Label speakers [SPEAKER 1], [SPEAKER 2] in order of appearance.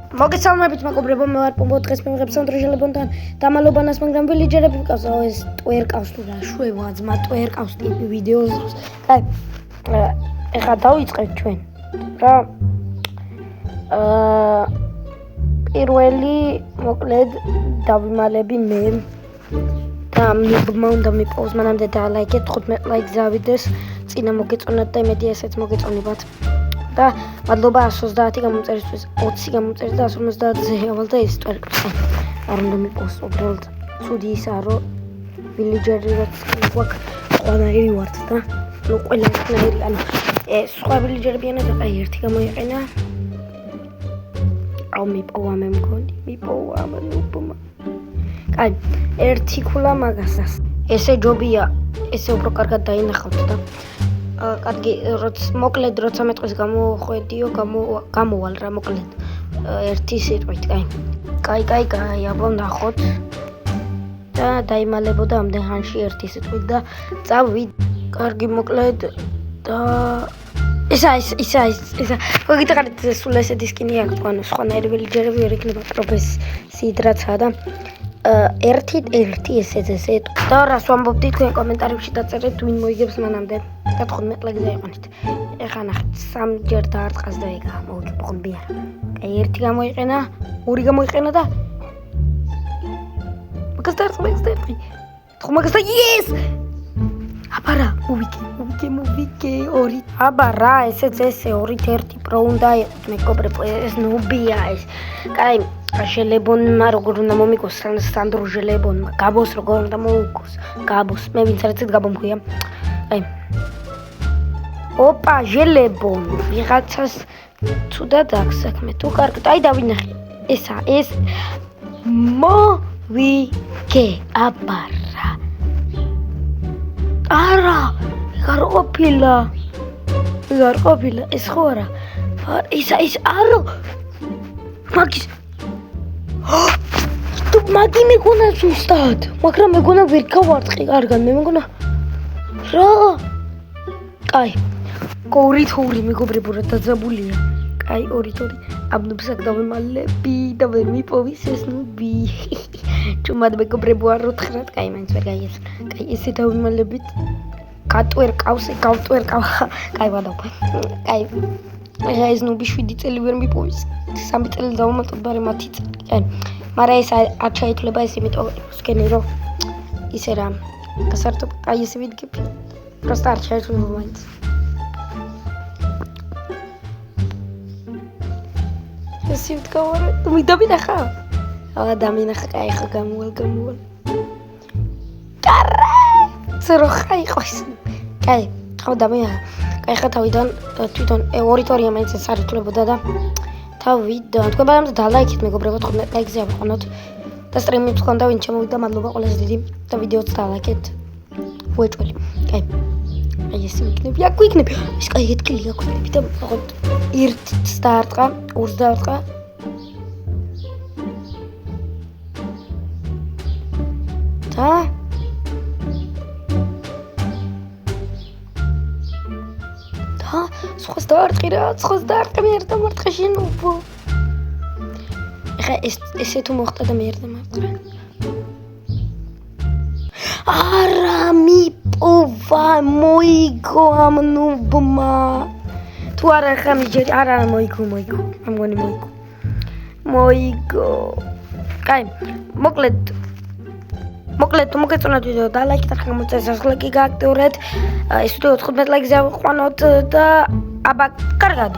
[SPEAKER 1] მოგესალმებით მეგობრებო, მე ვარ პუმბო, დღეს მივიღებ სანდროჟელებონთან დამალობანას, მაგრამ ვილიჯერები მყავს, ეს ტვერკავს თუ რა შვება, ძმა ტვერკავს ტიპი ვიდეოს. კაი, ეხლა დავიწყეთ ჩვენ. რა პირველი მოკლედ დავიმალები მე და მიბმა უნდა მიპოვოს მანამდე დალაიქეთ 15 ლაიქს ავიდეს, წინა მოგეწონათ და იმედი ესეც მოგეწონებათ. და მადლობა 130 გამომწერისთვის, 20 გამომწერეთ და 150-ზე ავალ და ეს ტვერკს. არ უნდა მიპოვოს უბრალოდ ცუდი ისაა, რომ ვილიჯერი რაც გვაქვს ყველანაირი ვართ და ნუ ყველანაირი, ანუ სხვა ვილიჯერებიანად აი ერთი გამოიყენა. აუ მიპოვა მე მგონი, მიპოვა ნუბმა. კაი, ერთი ქულა მაგასას. ესე ჯობია, ესე უფრო კარგად დაინახავთ და კარგი, მოკლედ როცა მეტყვის გამოხვედიო, გამოვალ რა მოკლედ ერთი სიტყვით, კაი, აბა ნახოთ და დაიმალებოდა ამდენ ხანში ერთი სიტყვით და წავიდ, კარგი მოკლედ და ისა მოგიტყარით სულ ესეთი სკინი აქვს, ანუ სხვანაირი ვილიჯერები ვერ იქნება პროფესიით რაცაა და ერთი ესე და რას ვამბობდი თქვენ კომენტარებში დაწერეთ ვინ მოიგებს მანამდე და 15 ლაიქს დაიყვანეთ. ეხლა ნახეთ, 3 ჯერ დაარტყას და ეგა მოგიპყრობი არა. კაი, ერთი გამოიყენა, ორი გამოიყენა და მაგას დაარტყი. მაგას და yes! აბა რა, მოვიგე, ორი. აბა რა, ესე ორით ერთი პრო უნდა იყოთ, მეგობრებო, ეს ნუბია ეს. კაი, ჟელებონმა როგორ უნდა მომიგოს, სანდრო ჟელებონმა, გაბოს როგორ უნდა მოუგოს, გაბოს, მე ვინც არიცით გაბო მქვია. აი. ოპა, ჟელებონ, ვიღაცას ცუდად აქვს საქმე, თუ კარგად, აი დავინახე. ეს მოვიგე, აბა რა. არა, ეგარ ყოფილა, ეს ხო არა. ის არო. მაგის მაგი მეგონა ზუსტად, მაგრამ მეგონა ვერ გავარტყი კარგად, მე მეგონა რა. კაი, ორი მეგობრებო რა დაძაბულია. კაი, ორი. აბნუბსაკ დავემალები და ვერ მიპოვის ეს ნუბი. ჭუმად მეგობრებო არ უთხრათ, კაი, მაინც ვერ გაიესწრა. კაი, ესე დავემალებით. გავტვერკავს. კაი, ვადავ. კაი. ეს ნუბი 7 წელი ვერ მიპოვის. 3 წელი დავამატოთ ბარე 10 წელი. კაი. მაგრამ ეს არ ჩაითვლება ეს იმიტომ სკენი რომ ისე რა გასართობ აი ესე ვიდგები. просто არ ჩაითვლება მაინც. ესე ვდგავარ, დავინახა. დამინახა, კაი, ხა გამოვალ. კარა! ძროხა იყო ეს. კაი, ხო დამინახა. კაი, ხა თავიდან თვითონ ორიტორია მაინც ეს არ ითვლებოდა და თავიდან თქვენ ბარემ დალაიქეთ მეგობრებო, 15 ლაიქზე ავყანოთ და სტრიმი თქვენ და ვინ შემოვიდა, მადლობა ყველაზე დიდი და ვიდეოც დალაიქეთ. უეჭველი. კაი. აი ესე იქნება. აქ იქნება. ეს კაი ეთქილი აქვს და ვიღოთ 1-ს დაარტყა, 2-ს დაარტყა. და სხვას დაარტყი რა, მე არ დამარტყე შენუბო. ეხა ესე თუ მოხდა და მე არ დამარტყე. არა მიპოვა, მოიგო ამ ნუბმა. თუ არა ხა მიჯერი, არა მოიგო. ამგონი მოიგო. კაი, მოკლედ თუ მოგეწონათ ვიდეო და ლაიქით არ გამოწერეთ, ლაიქი გააქტიურეთ. ეს ვიდეო 15 ლაიქზე ავიყვანოთ და აბა კარგად.